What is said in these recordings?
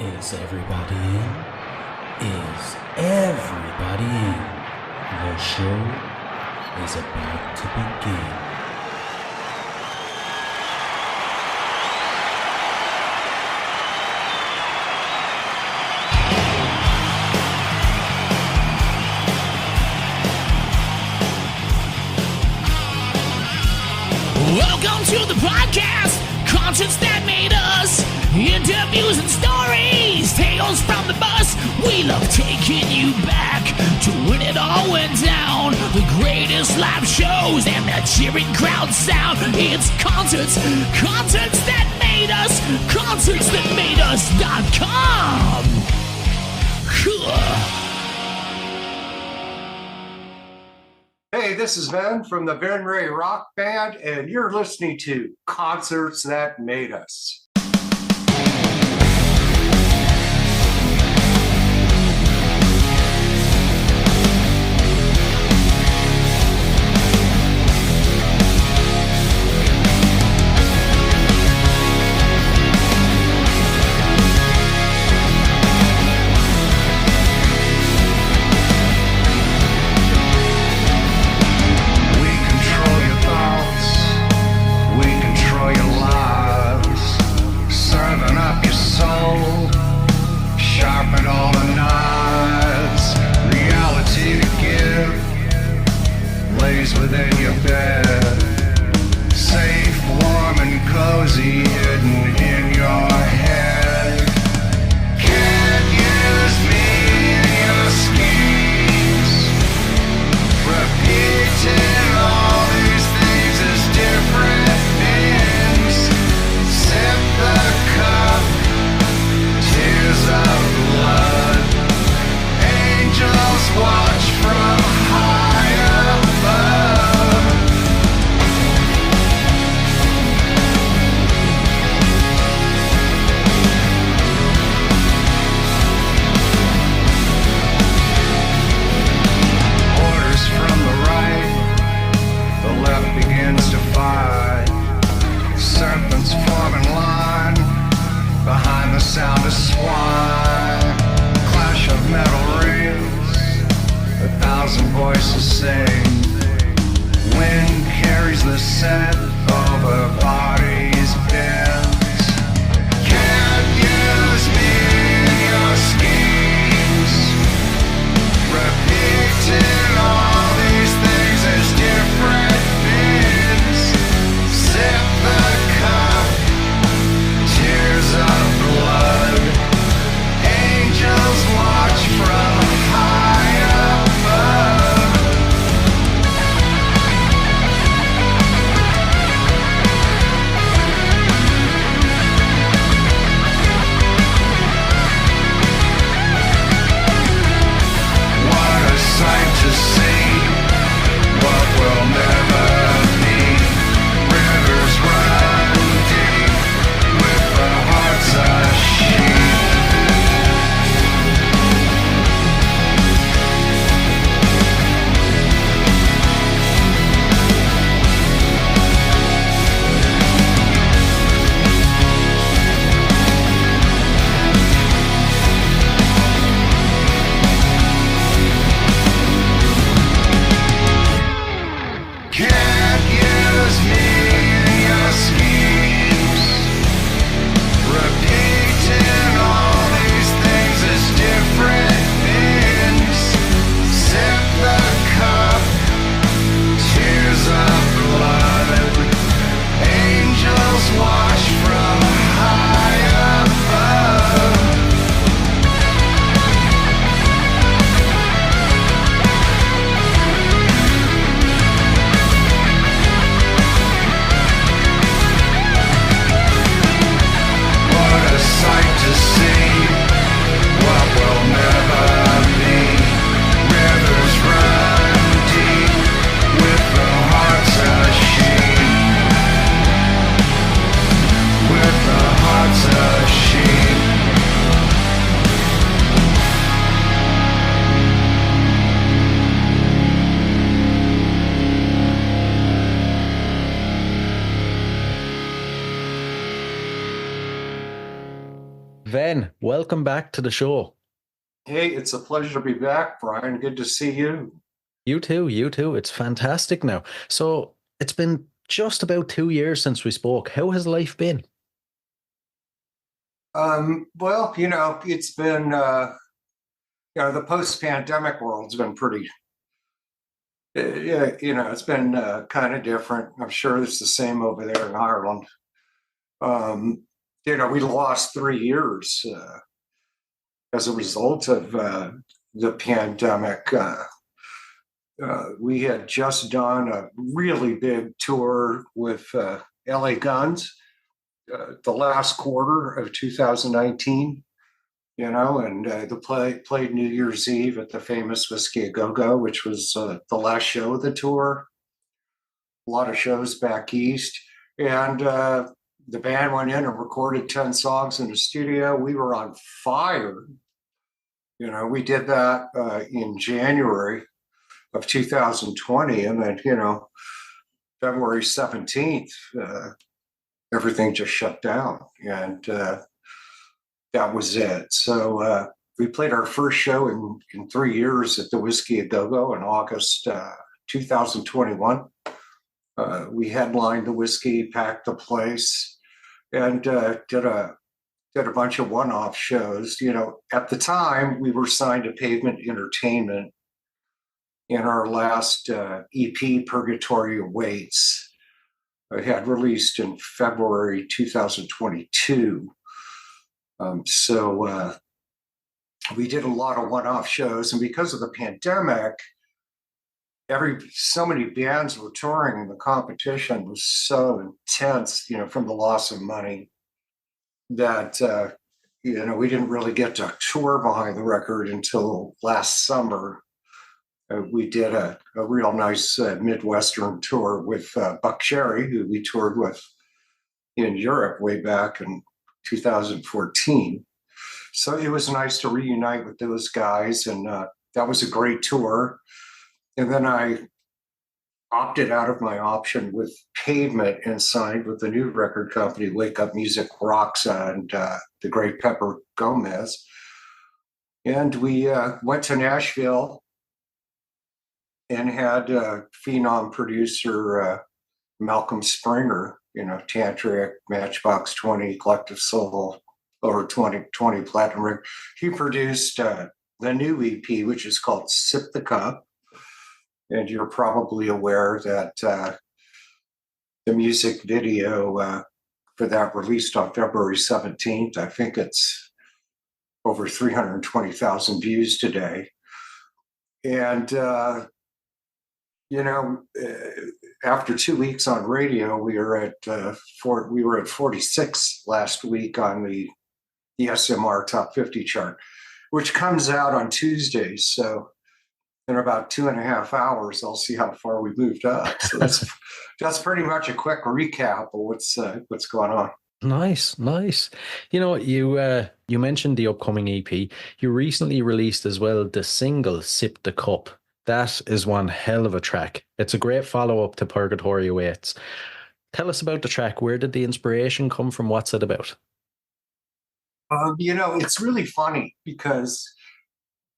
Is everybody in? Is everybody in? The show is about to begin. Welcome to the podcast, concerts that made us, interviews and stories, tales from the bus. We love taking you back to when it all went down, the greatest live shows and the cheering crowd sound. It's concerts that made us, concertsthatmadeus.com. Hey, this is Ben from the Venrez Rock Band, and you're listening to Concerts That Made Us. Within your bed, safe, warm, and cozy, hidden in your head. Can't use me in your schemes, repeating all these things as different things. Sip the cup, tears of blood. Angels watch from high above. Begins to fight. Serpents form in line behind the sound of swine. Clash of metal rings, 1,000 voices sing. Wind carries the scent over bodies bent. Can't use me in your schemes, repeating all these things as different. Sip the cup, tears of blood. Angels watch from high above. What a sight to see, what will never be. Rivers run deep with the hearts of sheep. Can't use me in your schemes, repeating all these things as different things. Sip the cup, tears of blood. Angels watch from high above. Ven, welcome back to the show. Hey, it's a pleasure to be back, Brian. Good to see you. You too, you too. It's fantastic now. So it's been just about 2 years since we spoke. How has life been? Well, it's been, the post-pandemic world's been pretty, yeah, it's been kind of different. I'm sure it's the same over there in Ireland. We lost 3 years as a result of the pandemic. We had just done a really big tour with LA Guns the last quarter of 2019, and played New Year's Eve at the famous Whiskey A Go Go, which was the last show of the tour. A lot of shows back east. And the band went in and recorded 10 songs in the studio. We were on fire. We did that in January of 2020. And then, February 17th, everything just shut down. And that was it. So we played our first show in 3 years at the Whiskey A Go Go in August 2021. We headlined the Whiskey, packed the place, and did a bunch of one-off shows. At the time, we were signed to Pavement Entertainment, in our last EP, Purgatory Awaits. I had released in February 2022. So we did a lot of one-off shows, and because of the pandemic, so many bands were touring, and the competition was so intense, from the loss of money, that we didn't really get to tour behind the record until last summer. We did a real nice Midwestern tour with Buck Cherry, who we toured with in Europe way back in 2014. So it was nice to reunite with those guys, and that was a great tour. And then I opted out of my option with Pavement and signed with the new record company, Wake Up Music Rocks, and the great Pepper Gomez. And we went to Nashville and had phenom producer Malcolm Springer, Tantric, Matchbox 20, Collective Soul, over 20 Platinum Ring. He produced the new EP, which is called Sip the Cup. And you're probably aware that the music video for that released on February 17th. I think it's over 320,000 views today. And after 2 weeks on radio, we were at 46 last week on the SMR Top 50 chart, which comes out on Tuesdays. So in about 2.5 hours, I'll see how far we moved up. So that's pretty much a quick recap of what's going on. Nice. You mentioned the upcoming EP. You recently released as well the single "Sip the Cup." That is one hell of a track. It's a great follow-up to Purgatory Awaits. Tell us about the track. Where did the inspiration come from? What's it about? It's really funny because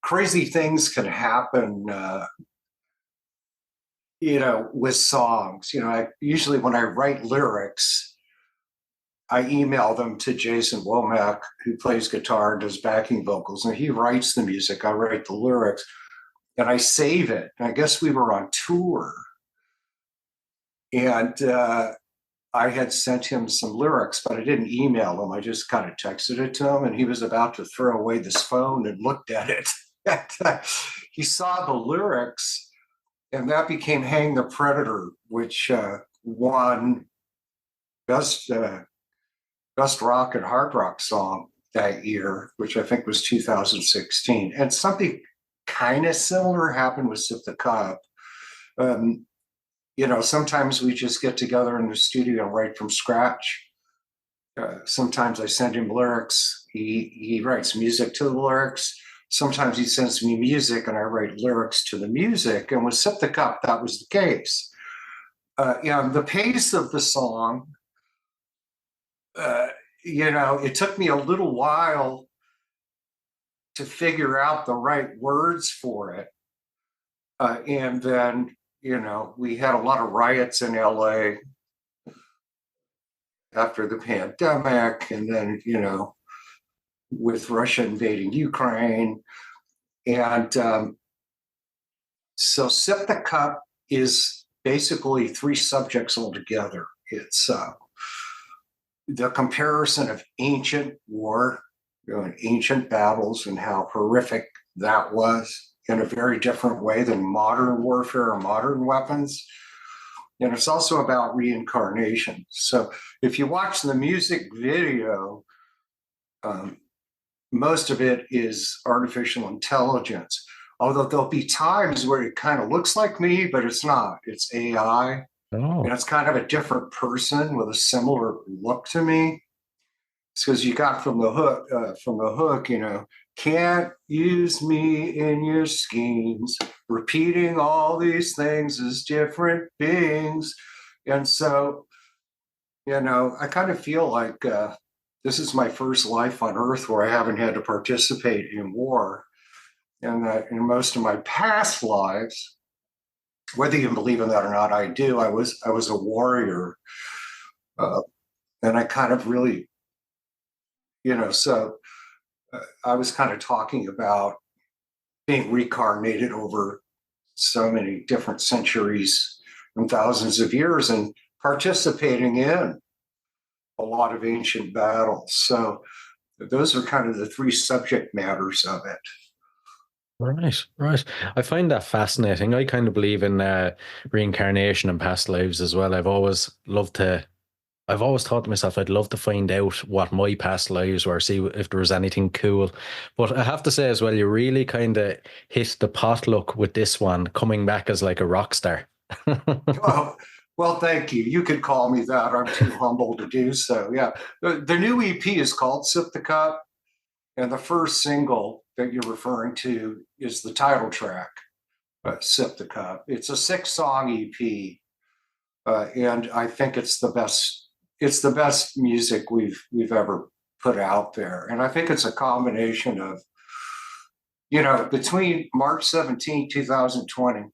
crazy things can happen, with songs. Usually when I write lyrics, I email them to Jason Womack, who plays guitar and does backing vocals, and he writes the music. I write the lyrics, and I save it. And I guess we were on tour, and I had sent him some lyrics, but I didn't email him. I just kind of texted it to him, and he was about to throw away this phone and looked at it. He saw the lyrics, and that became Hang the Predator, which won best rock and hard rock song that year, which I think was 2016. And something kind of similar happened with Sip the Cup. Sometimes we just get together in the studio and write from scratch. Sometimes I send him lyrics. He writes music to the lyrics. Sometimes he sends me music and I write lyrics to the music. And with Sip the Cup, that was the case. The pace of the song it took me a little while to figure out the right words for it. And then, we had a lot of riots in LA after the pandemic, and then, with Russia invading Ukraine. And so Sip the Cup is basically three subjects altogether. It's the comparison of ancient war, and ancient battles, and how horrific that was in a very different way than modern warfare or modern weapons. And it's also about reincarnation. So if you watch the music video, most of it is artificial intelligence. Although there'll be times where it kind of looks like me, but it's not. It's AI. Oh, And it's kind of a different person with a similar look to me. It's because you got from the hook, can't use me in your schemes, repeating all these things as different beings. And so, I kind of feel like this is my first life on Earth where I haven't had to participate in war. And that in most of my past lives, whether you believe in that or not, I do. I was a warrior, and I kind of really, so I was kind of talking about being reincarnated over so many different centuries and thousands of years, and participating in a lot of ancient battles. So those are kind of the three subject matters of it. right, right. I find that fascinating. I kind of believe in reincarnation and past lives as well. I've always thought to myself, I'd love to find out what my past lives were, see if there was anything cool. But I have to say as well, you really kind of hit the potluck with this one, coming back as like a rock star. Well, thank you. You could call me that. I'm too humble to do so. Yeah. The new EP is called Sip the Cup. And the first single that you're referring to is the title track, Sip the Cup. It's a 6-song EP. And I think it's the best music we've ever put out there. And I think it's a combination of, between March 17, 2020,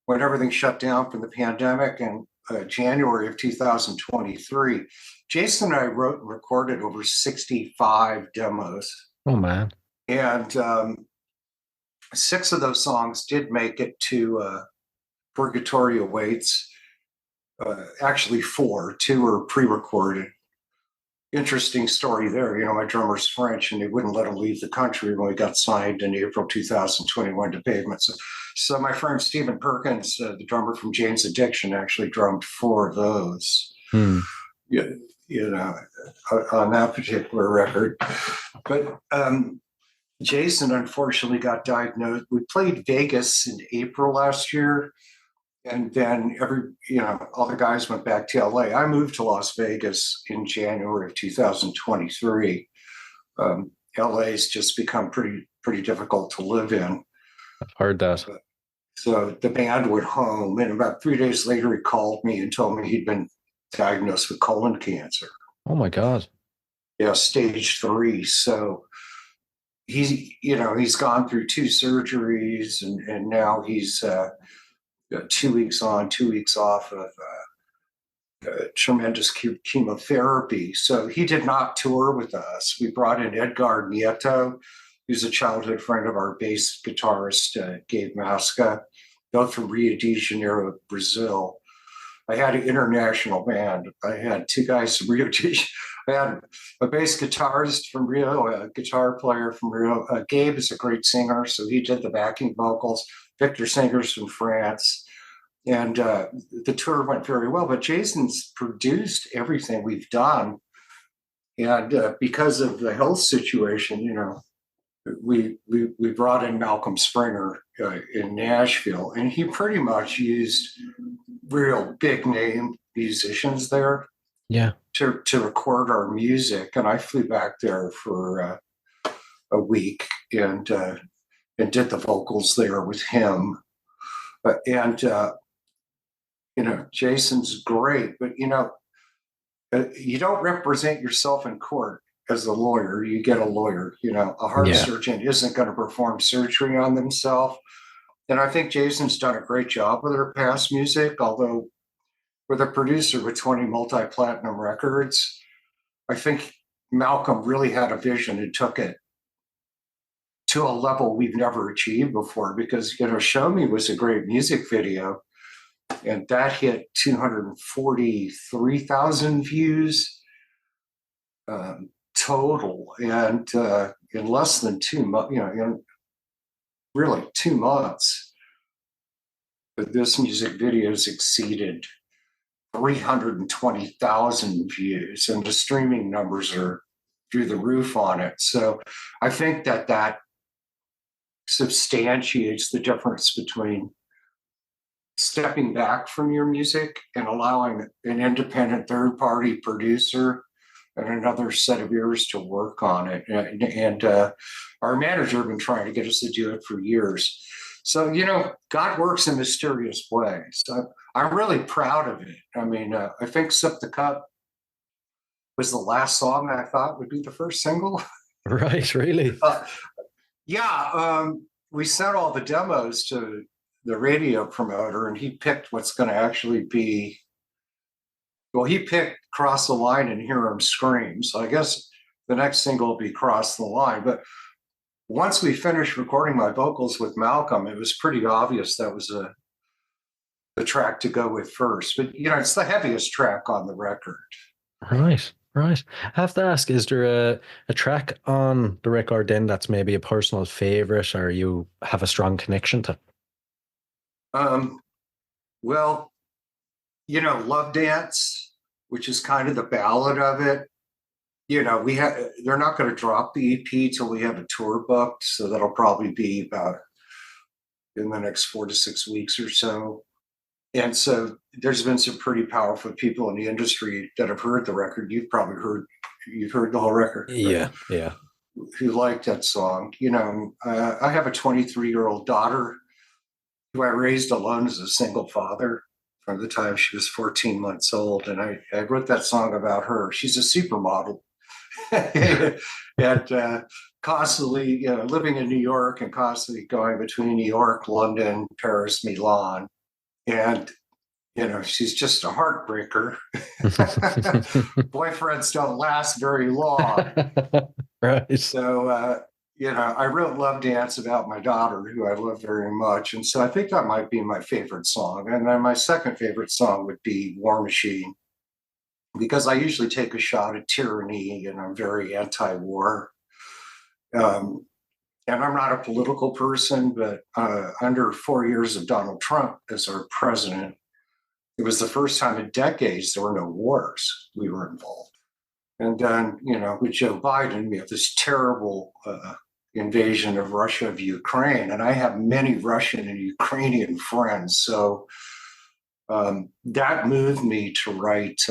when everything shut down from the pandemic, and January of 2023, Jason and I wrote and recorded over 65 demos. Oh, man. And 6 of those songs did make it to Purgatory Awaits. Actually 4, 2 were pre-recorded. Interesting story there. My drummer's French, and they wouldn't let him leave the country when we got signed in April 2021 to Pavement. So my friend Stephen Perkins, the drummer from Jane's Addiction, actually drummed 4 of those. On that particular record. But Jason unfortunately got diagnosed. We played Vegas in April last year. And then all the guys went back to LA. I moved to Las Vegas in January of 2023. LA's just become pretty difficult to live in. I've heard that. So the band went home, and about 3 days later, he called me and told me he'd been diagnosed with colon cancer. Oh my God. Yeah, stage 3. So he's gone through 2 surgeries, and now he's 2 weeks on, 2 weeks off of tremendous chemotherapy. So he did not tour with us. We brought in Edgar Nieto, who's a childhood friend of our bass guitarist, Gabe Masca, both from Rio de Janeiro, Brazil. I had an international band. I had 2 guys from Rio de Janeiro. I had a bass guitarist from Rio, a guitar player from Rio. Gabe is a great singer, so he did the backing vocals. Victor Singer's from France. And the tour went very well. But Jason's produced everything we've done. And because of the health situation, we brought in Malcolm Springer in Nashville, and he pretty much used real big name musicians there, to record our music. And I flew back there for a week and did the vocals there with him. And Jason's great, but You don't represent yourself in court as a lawyer. You get a lawyer. A heart Yeah. surgeon isn't going to perform surgery on themselves. And I think Jason's done a great job with her past music, although with a producer with 20 multi-platinum records, I think Malcolm really had a vision and took it to a level we've never achieved before, because, Show Me was a great music video, and that hit 243,000 views total. And in less than 2 months, in really 2 months, this music video has exceeded 320,000 views, and the streaming numbers are through the roof on it. So I think that substantiates the difference between stepping back from your music and allowing an independent third-party producer and another set of ears to work on it. And our manager has been trying to get us to do it for years. So, God works in mysterious ways. I'm really proud of it. I mean, I think Sip the Cup was the last song I thought would be the first single. Right, really? We sent all the demos to the radio promoter, and he picked what's going to actually be. Well, he picked Cross the Line and Hear 'Em Scream. So I guess the next single will be Cross the Line. But once we finished recording my vocals with Malcolm, it was pretty obvious that was the track to go with first. But, it's the heaviest track on the record. Right. I have to ask, is there a track on the record then that's maybe a personal favorite, or you have a strong connection to? Well, Love Dance, which is kind of the ballad of it. They're not going to drop the EP till we have a tour booked, so that'll probably be about in the next 4 to 6 weeks or so. And so there's been some pretty powerful people in the industry that have heard the record. You've heard the whole record. Yeah. Who liked that song. I have a 23-year-old daughter who I raised alone as a single father from the time she was 14 months old. And I wrote that song about her. She's a supermodel. And constantly, living in New York and constantly going between New York, London, Paris, Milan. And, she's just a heartbreaker. Boyfriends don't last very long. Right. So, I wrote Love Dance about my daughter, who I love very much. And so I think that might be my favorite song. And then my second favorite song would be War Machine, because I usually take a shot at tyranny and I'm very anti-war. And I'm not a political person, but under 4 years of Donald Trump as our president, it was the first time in decades there were no wars we were involved. And then, with Joe Biden, we have this terrible invasion of Russia of Ukraine. And I have many Russian and Ukrainian friends. So that moved me to write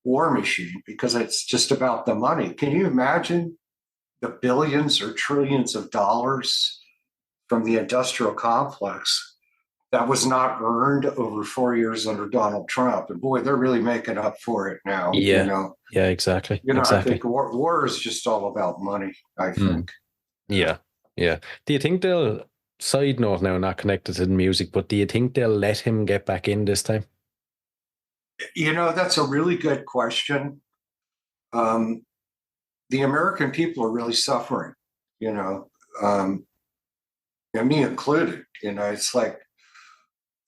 War Machine, because it's just about the money. Can you imagine the billions or trillions of dollars from the industrial complex that was not earned over 4 years under Donald Trump? And boy, they're really making up for it now. Yeah. Yeah, exactly. Exactly. I think war is just all about money, I think. Yeah. Do you think they'll, side note now, not connected to the music, but do you think they'll let him get back in this time? That's a really good question. The American people are really suffering, and me included. It's like,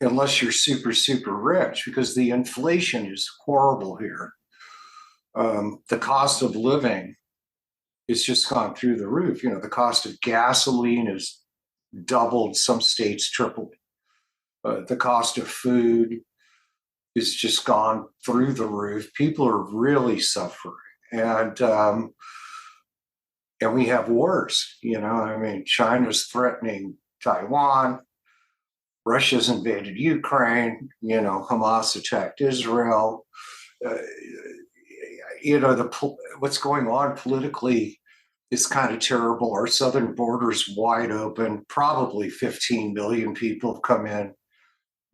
unless you're super, super rich, because the inflation is horrible here. The cost of living has just gone through the roof. The cost of gasoline has doubled, some states tripled. The cost of food has just gone through the roof. People are really suffering. And we have wars, China's threatening Taiwan. Russia's invaded Ukraine, Hamas attacked Israel. What's going on politically is kind of terrible. Our southern border's wide open. Probably 15 million people have come in.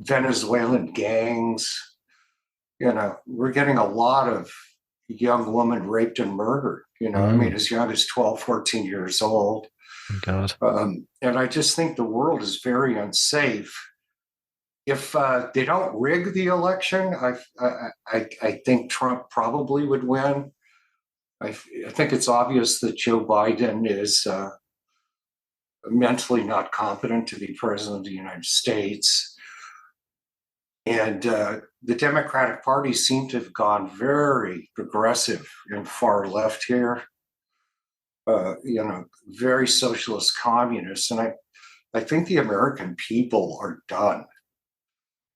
Venezuelan gangs. we're getting a lot of young women raped and murdered, I mean, as young as 12, 14 years old. God. And I just think the world is very unsafe. If they don't rig the election, I think Trump probably would win. I think it's obvious that Joe Biden is mentally not competent to be president of the United States. And the Democratic Party seemed to have gone very progressive and far left here, very socialist communist. And I think the American people are done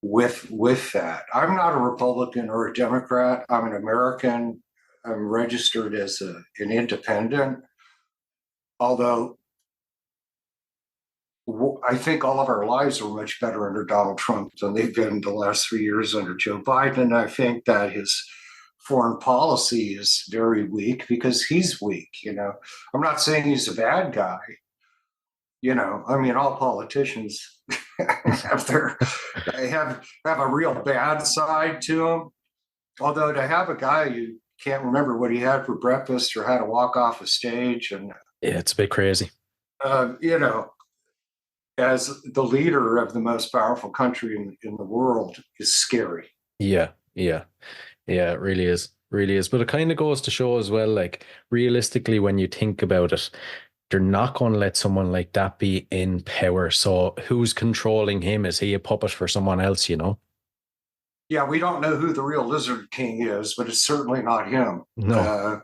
with that. I'm not a Republican or a Democrat. I'm an American. I'm registered as an independent. Although I think all of our lives were much better under Donald Trump than they've been the last 3 years under Joe Biden. I think that his foreign policy is very weak because he's weak. I'm not saying he's a bad guy. I mean, all politicians have a real bad side to them. Although to have a guy you can't remember what he had for breakfast or how to walk off a stage, and Yeah, it's a bit crazy. As the leader of the most powerful country in the world is scary. Yeah, it really is. Really is. But it kind of goes to show as well, like, realistically, when you think about it, they're not going to let someone like that be in power. So who's controlling him? Is he a puppet for someone else, Yeah, we don't know who the real Lizard King is, but it's certainly not him. No.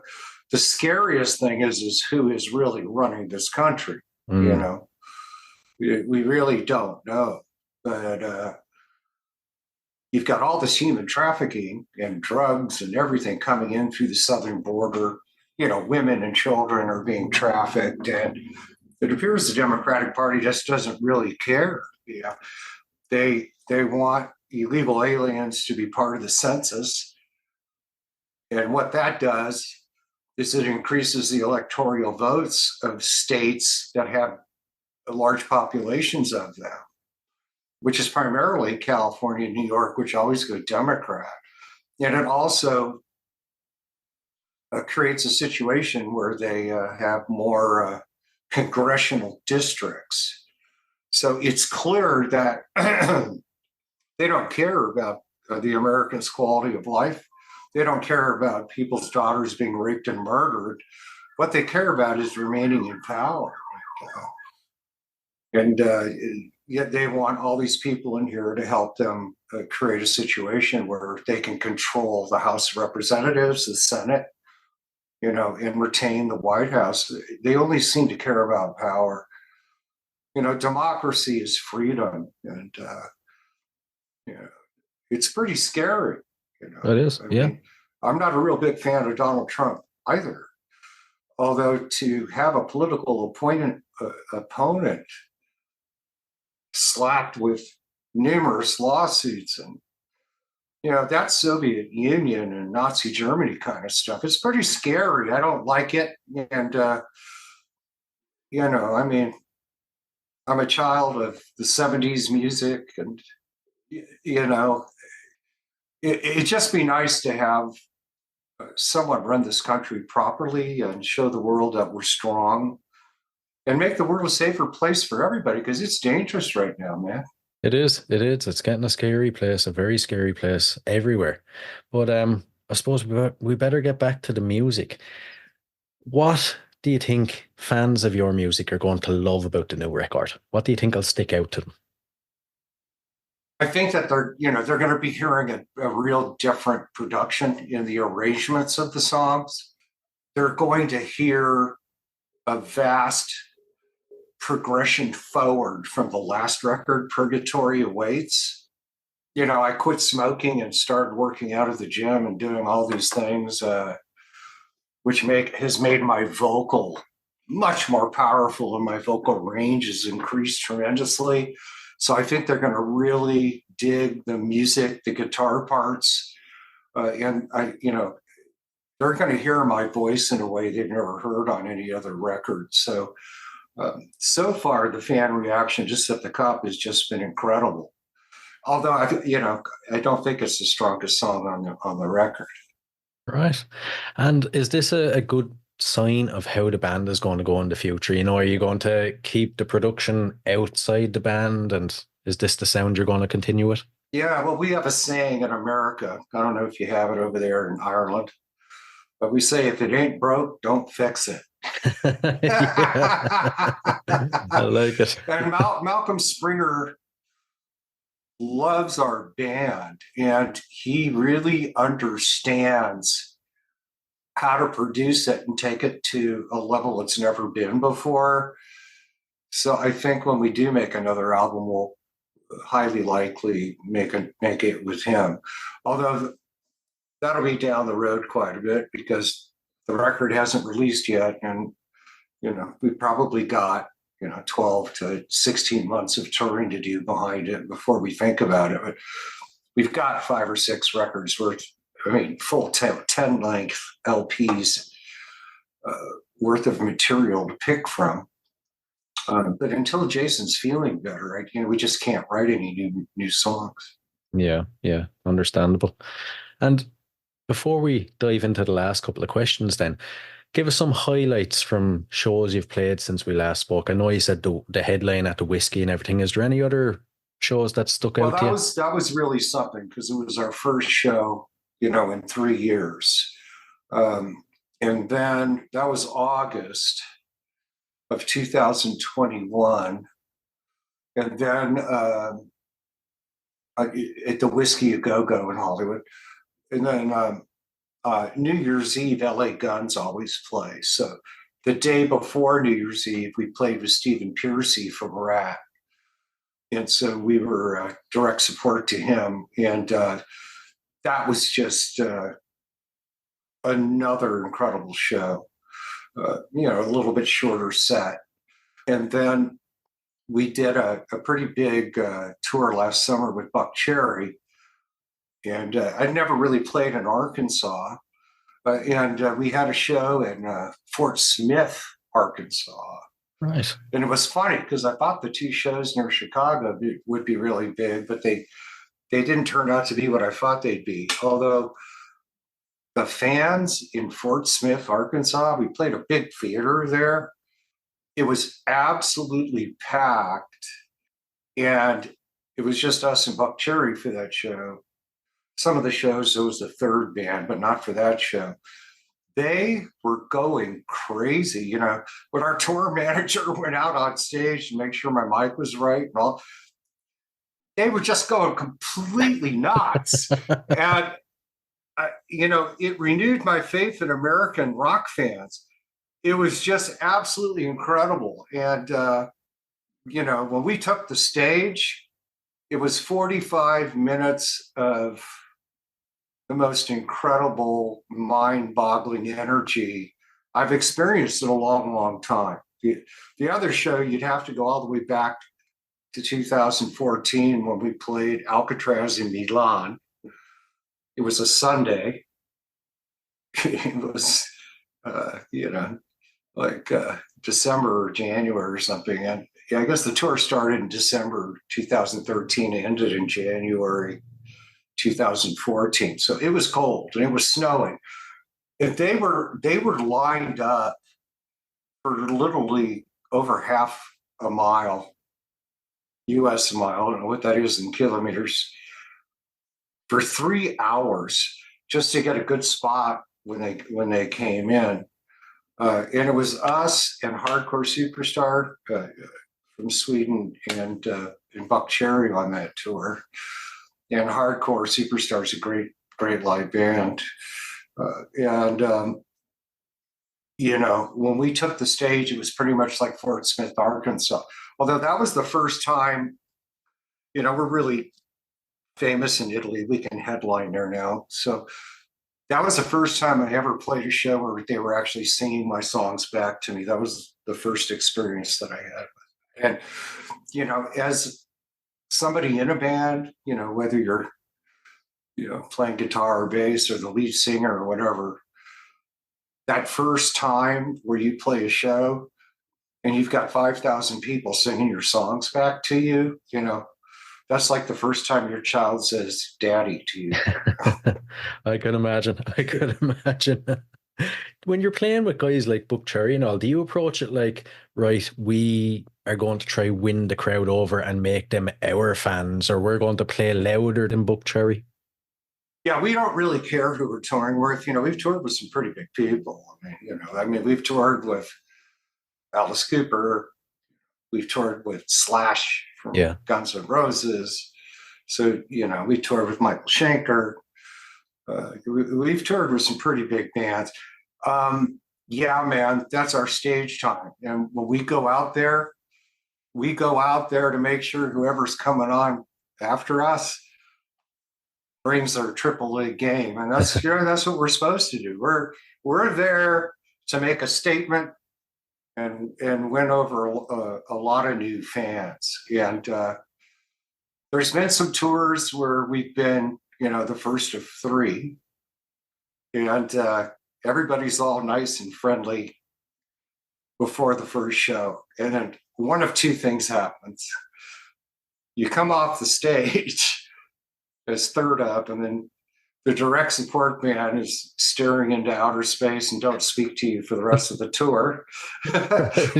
The scariest thing is who is really running this country. We really don't know. But you've got all this human trafficking and drugs and everything coming in through the southern border. Women and children are being trafficked, and it appears the Democratic Party just doesn't really care. They want illegal aliens to be part of the census, and what that does is it increases the electoral votes of states that have large populations of them, which is primarily California and New York, which always go Democrat. And it also creates a situation where they have more congressional districts. So it's clear that they don't care about the Americans' quality of life. They don't care about people's daughters being raped and murdered. What they care about is remaining in power. And yet they want all these people in here to help them create a situation where they can control the House of Representatives, the Senate, and retain the White House. They only seem to care about power. Democracy is freedom, and it's pretty scary. It is, yeah. I'm not a real big fan of Donald Trump either. Although to have a political opponent slapped with numerous lawsuits and that Soviet Union and Nazi Germany kind of stuff, it's pretty scary. I don't like it. And I mean, I'm a child of the 70s music, and it'd just be nice to have someone run this country properly and show the world that we're strong and make the world a safer place for everybody, because it's dangerous right now, man. It is. It's getting a scary place, a very scary place everywhere. But I suppose we better get back to the music. What do you think fans of your music are going to love about the new record? What do you think will stick out to them? I think that they're going to be hearing a real different production in the arrangements of the songs. They're going to hear a vast progression forward from the last record, Purgatory Awaits. I quit smoking and started working out at the gym and doing all these things, which has made my vocal much more powerful, and my vocal range has increased tremendously. So I think they're going to really dig the music, the guitar parts, and they're going to hear my voice in a way they've never heard on any other record. So so far, the fan reaction just at the cup has just been incredible. Although I don't think it's the strongest song on the record. Right. And is this a good sign of how the band is going to go in the future? You know, are you going to keep the production outside the band? And is this the sound you're going to continue with? Yeah, well, we have a saying in America. I don't know if you have it over there in Ireland, but we say if it ain't broke, don't fix it. Yeah. I like it. And Malcolm Springer loves our band, and he really understands how to produce it and take it to a level it's never been before. So I think when we do make another album, we'll highly likely make it with him. Although that'll be down the road quite a bit because the record hasn't released yet, and we probably got 12 to 16 months of touring to do behind it before we think about it. But we've got 5 or 6 records worth, full 10 length LPs worth of material to pick from. But until Jason's feeling better, we just can't write any new songs. Yeah, understandable. And before we dive into the last couple of questions, then give us some highlights from shows you've played since we last spoke. I know you said the headline at the Whiskey and everything. Is there any other shows that stuck out to you? That was really something because it was our first show, in 3 years. And then that was August of 2021. And then at the Whiskey A Go-Go in Hollywood. And then New Year's Eve, LA Guns always play. So the day before New Year's Eve, we played with Stephen Pearcy from Rat. And so we were direct support to him. And that was just another incredible show, a little bit shorter set. And then we did a pretty big tour last summer with Buck Cherry. And I'd never really played in Arkansas. And we had a show in Fort Smith, Arkansas. Right. And it was funny because I thought the 2 shows near Chicago would be really big, but they didn't turn out to be what I thought they'd be. Although the fans in Fort Smith, Arkansas, we played a big theater there. It was absolutely packed. And it was just us and Buck Cherry for that show. Some of the shows, it was the third band, but not for that show. They were going crazy. When our tour manager went out on stage to make sure my mic was right and all, they were just going completely nuts. And, it renewed my faith in American rock fans. It was just absolutely incredible. And, when we took the stage, it was 45 minutes of the most incredible, mind-boggling energy I've experienced in a long, long time. The other show, you'd have to go all the way back to 2014 when we played Alcatraz in Milan. It was a Sunday. It was, December or January or something. And I guess the tour started in December 2013, ended in January 2014. So it was cold and it was snowing. And they were lined up for literally over half a mile, US mile, I don't know what that is in kilometers, for 3 hours just to get a good spot when they came in. And it was us and Hardcore Superstar from Sweden and Buck Cherry on that tour. And Hardcore Superstar is a great live band. When we took the stage, it was pretty much like Fort Smith, Arkansas. Although that was the first time, we're really famous in Italy. We can headline there now. So that was the first time I ever played a show where they were actually singing my songs back to me. That was the first experience that I had. And, as somebody in a band, whether you're, playing guitar or bass or the lead singer or whatever, that first time where you play a show and you've got 5,000 people singing your songs back to you, that's like the first time your child says daddy to you. I can imagine. I could imagine. When you're playing with guys like Buck Cherry and all, do you approach it like, right, we are going to try win the crowd over and make them our fans, or we're going to play louder than Buck Cherry? Yeah, we don't really care who we're touring with. We've toured with some pretty big people. We've toured with Alice Cooper. We've toured with Slash from Yeah. Guns N' Roses. So, we toured with Michael Schenker. We've toured with some pretty big bands. Yeah, man, that's our stage time. And when we go out there to make sure whoever's coming on after us brings their AAA game. And that's that's what we're supposed to do. We're there to make a statement and win over a lot of new fans. And there's been some tours where we've been, the first of three, and everybody's all nice and friendly before the first show. And then one of two things happens. You come off the stage as third up, and then the direct support man is staring into outer space and don't speak to you for the rest of the tour.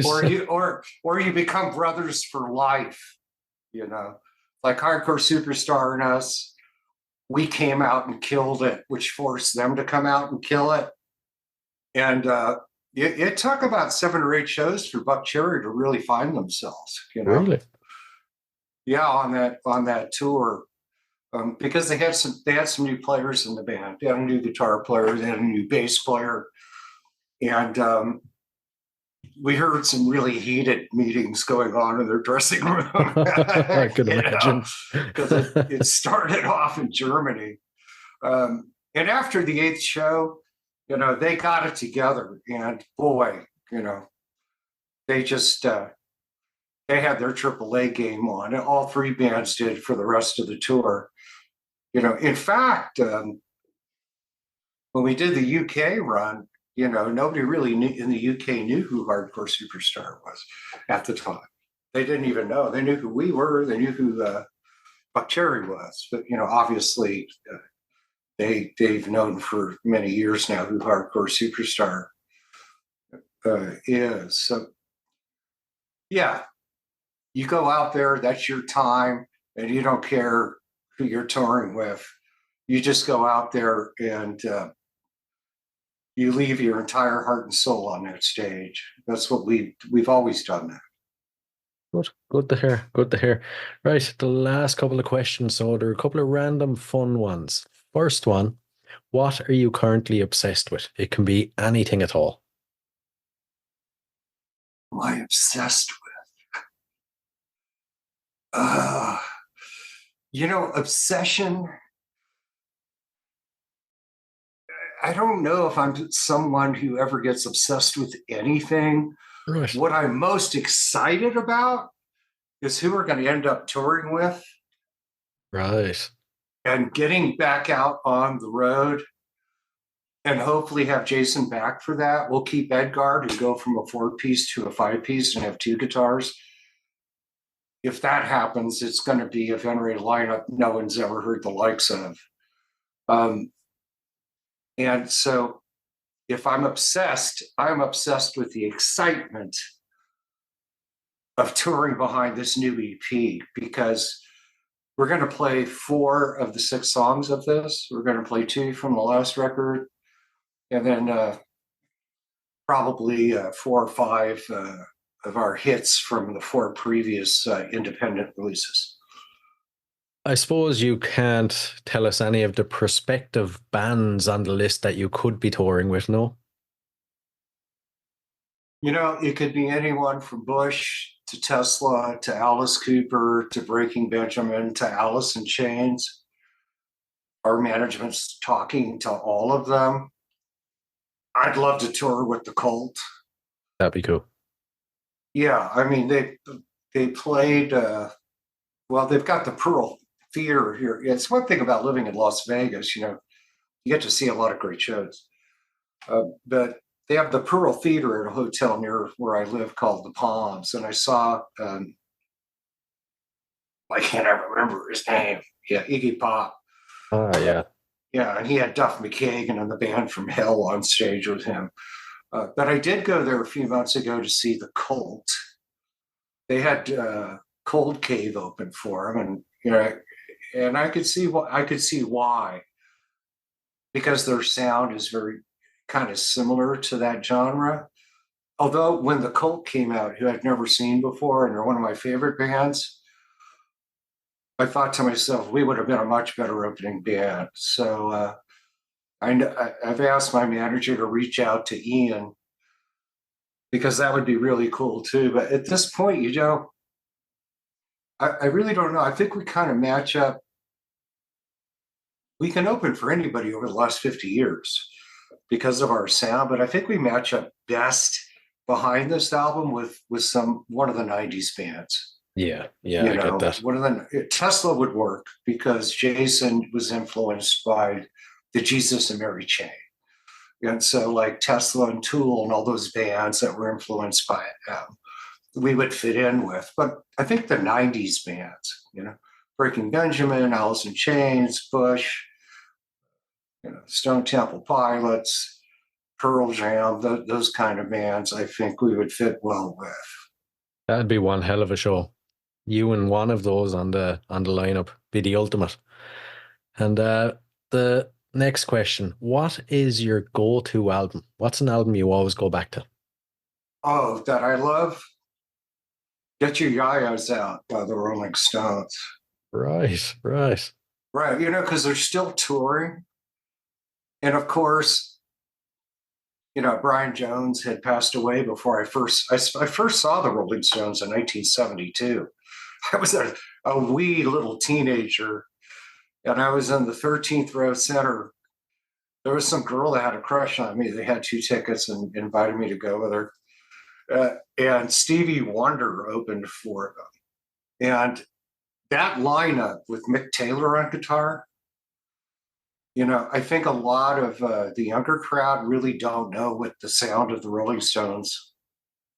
or you become brothers for life, like Hardcore Superstar and us. We came out and killed it, which forced them to come out and kill it. And it took about 7 or 8 shows for Buck Cherry to really find themselves, Really? Yeah, on that tour. Because they had some new players in the band. They had a new guitar player, they had a new bass player, and we heard some really heated meetings going on in their dressing room. I could imagine, because it started off in Germany, and after the 8th show, they got it together, and boy, they just they had their AAA game on. And all 3 bands did for the rest of the tour. In fact, when we did the UK run, nobody really in the UK knew who Hardcore Superstar was at the time. They didn't even know. They knew who we were. They knew who Buck Cherry was. But, obviously, they've known for many years now who Hardcore Superstar is. So, yeah, you go out there, that's your time, and you don't care who you're touring with. You just go out there and you leave your entire heart and soul on that stage. That's what we've always done that. Good to hear. Good to hear. Right, the last couple of questions. So there are a couple of random fun ones. First one, what are you currently obsessed with? It can be anything at all. Am I obsessed with? Obsession. I don't know if I'm someone who ever gets obsessed with anything. Right. What I'm most excited about is who we're going to end up touring with. Right. And getting back out on the road and hopefully have Jason back for that. We'll keep Edgar to go from a 4-piece to a 5-piece and have 2 guitars. If that happens, it's going to be a Venrez lineup no one's ever heard the likes of. And so if I'm obsessed with the excitement of touring behind this new EP, because we're going to play 4 of the 6 songs of this. We're going to play 2 from the last record, and then probably 4 or 5 of our hits from the 4 previous independent releases. I suppose you can't tell us any of the prospective bands on the list that you could be touring with, no? It could be anyone from Bush to Tesla to Alice Cooper to Breaking Benjamin to Alice in Chains. Our management's talking to all of them. I'd love to tour with the Cult. That'd be cool. Yeah, I mean, they played, they've got the Pearl Theater here. It's one thing about living in Las Vegas, you get to see a lot of great shows. But they have the Pearl Theater at a hotel near where I live called the Palms. And I saw I can't ever remember his name. Yeah, Iggy Pop. Oh, yeah. Yeah, and he had Duff McKagan and the band from Hell on stage with him. But I did go there a few months ago to see the Cult. They had Cold Cave open for them, and I could see why, because their sound is very kind of similar to that genre. Although when the Cult came out, who I'd never seen before, and they're one of my favorite bands, I thought to myself, we would have been a much better opening band. So I've asked my manager to reach out to Ian because that would be really cool too. But at this point, I really don't know. I think we kind of match up. We can open for anybody over the last 50 years because of our sound, but I think we match up best behind this album with one of the 90s bands. Yeah, I get that. One of the Tesla would work because Jason was influenced by the Jesus and Mary Chain. And so like Tesla and Tool and all those bands that were influenced by it, we would fit in with. But I think the 90s bands, Breaking Benjamin, Alice in Chains, Bush, Stone Temple Pilots, Pearl Jam, those kind of bands, I think we would fit well with. That'd be one hell of a show. You and one of those on the lineup be the ultimate. And the next question, what is your go-to album? What's an album you always go back to? Oh, that I love? Get Your Yayas Out by the Rolling Stones. Right. Right, because they're still touring. And of course, Brian Jones had passed away before I first saw the Rolling Stones in 1972. I was a wee little teenager, and I was in the 13th row center. There was some girl that had a crush on me. They had 2 tickets and invited me to go with her. And Stevie Wonder opened for them. And that lineup with Mick Taylor on guitar, I think a lot of the younger crowd really don't know what the sound of the Rolling Stones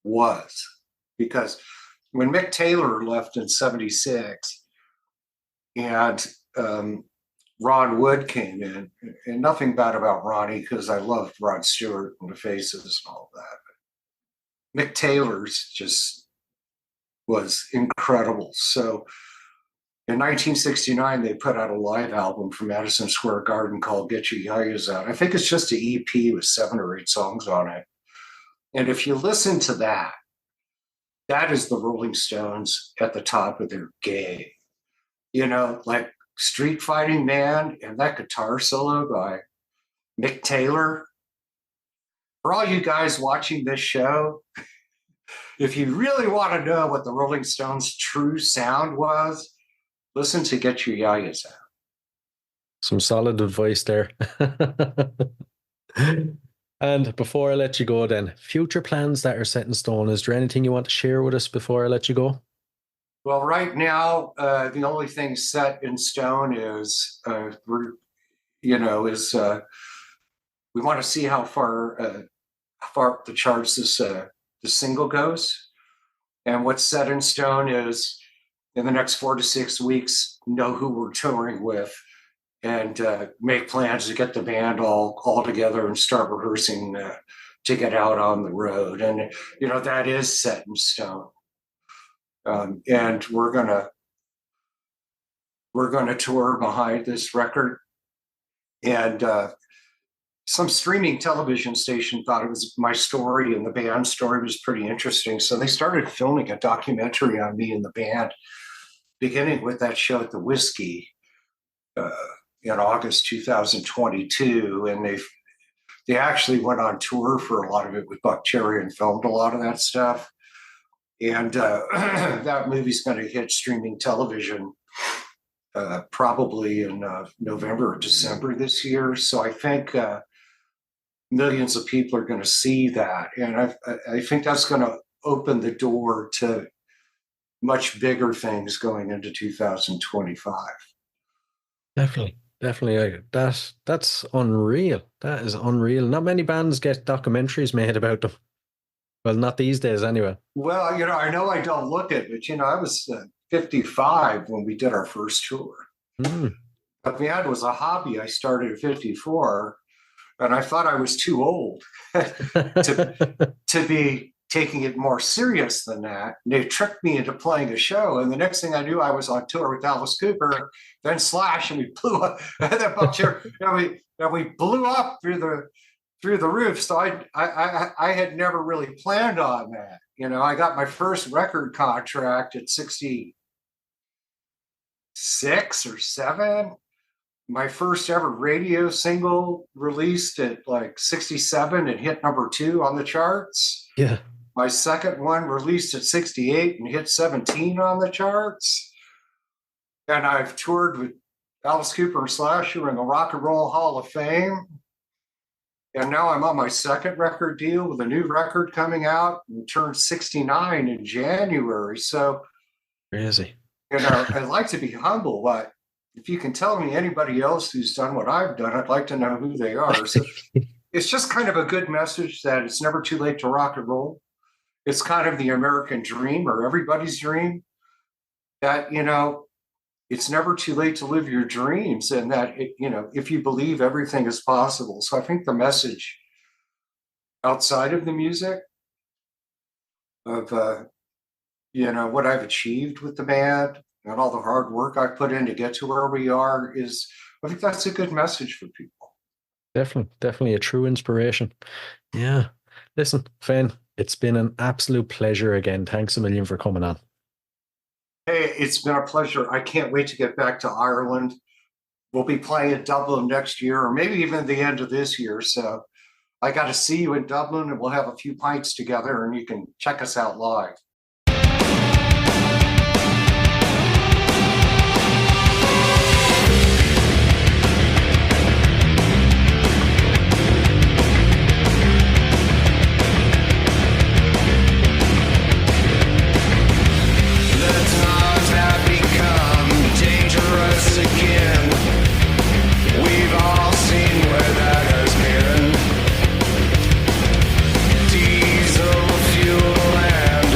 was. Because when Mick Taylor left in 76 and Ron Wood came in, and nothing bad about Ronnie because I loved Rod Stewart and the Faces and all that. But Mick Taylor's just was incredible. So in 1969, they put out a live album from Madison Square Garden called Get Your Yayas Out. I think it's just an EP with 7 or 8 songs on it. And if you listen to that, that is the Rolling Stones at the top of their game. Like Street Fighting Man and that guitar solo by Mick Taylor. For all you guys watching this show, if you really want to know what the Rolling Stones' true sound was, listen to Get Your Yayas Out. Some solid advice there. And before I let you go then, future plans that are set in stone, is there anything you want to share with us before I let you go? Well, right now, the only thing set in stone is we want to see how far up the charts the single goes. And what's set in stone is in the next 4 to 6 weeks, know who we're touring with and make plans to get the band all together and start rehearsing to get out on the road. And, that is set in stone. And we're gonna tour behind this record. And some streaming television station thought it was my story and the band story was pretty interesting. So they started filming a documentary on me and the band, beginning with that show at the Whiskey in August 2022. And they actually went on tour for a lot of it with Buck Cherry and filmed a lot of that stuff. And that movie's going to hit streaming television probably in November or December this year. So I think millions of people are going to see that. And I think that's going to open the door to much bigger things going into 2025. Definitely. That's unreal. That is unreal. Not many bands get documentaries made about them. Well, not these days anyway. Well, I know I don't look it, but I was 55 when we did our first tour. Mm. But man, it was a hobby. I started at 54, and I thought I was too old to be taking it more serious than that. And they tricked me into playing a show, and the next thing I knew, I was on tour with Alice Cooper, then Slash, and we blew up. And then we blew up through the roof. So I had never really planned on that. I got my first record contract at 66 or 7. My first ever radio single released at like 67 and hit number 2 on the charts. Yeah. My second one released at 68 and hit 17 on the charts. And I've toured with Alice Cooper and Slash, who are in the Rock and Roll Hall of Fame. And now I'm on my second record deal with a new record coming out, and turned 69 in January. So, crazy. I'd like to be humble, but if you can tell me anybody else who's done what I've done, I'd like to know who they are. So it's just kind of a good message that it's never too late to rock and roll. It's kind of the American dream, or everybody's dream, that, it's never too late to live your dreams, and that, if you believe, everything is possible. So I think the message outside of the music of, what I've achieved with the band and all the hard work I put in to get to where we are I think that's a good message for people. Definitely a true inspiration. Yeah. Listen, Finn, it's been an absolute pleasure again. Thanks a million for coming on. Hey, it's been a pleasure. I can't wait to get back to Ireland. We'll be playing in Dublin next year, or maybe even the end of this year. So I got to see you in Dublin, and we'll have a few pints together, and you can check us out live. Again, we've all seen where that has been. Diesel fuel and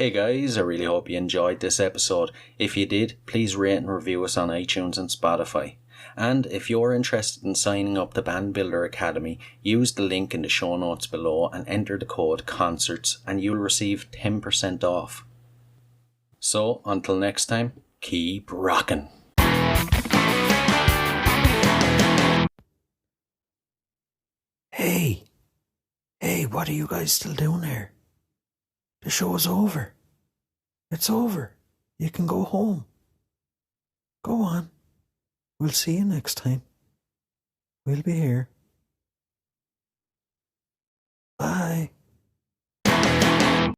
Hey guys, I really hope you enjoyed this episode. If you did, please rate and review us on iTunes and Spotify. And if you're interested in signing up to Band Builder Academy, use the link in the show notes below and enter the code CONCERTS and you'll receive 10% off. So, until next time, keep rocking. Hey, what are you guys still doing here? The show's over. It's over. You can go home. Go on. We'll see you next time. We'll be here.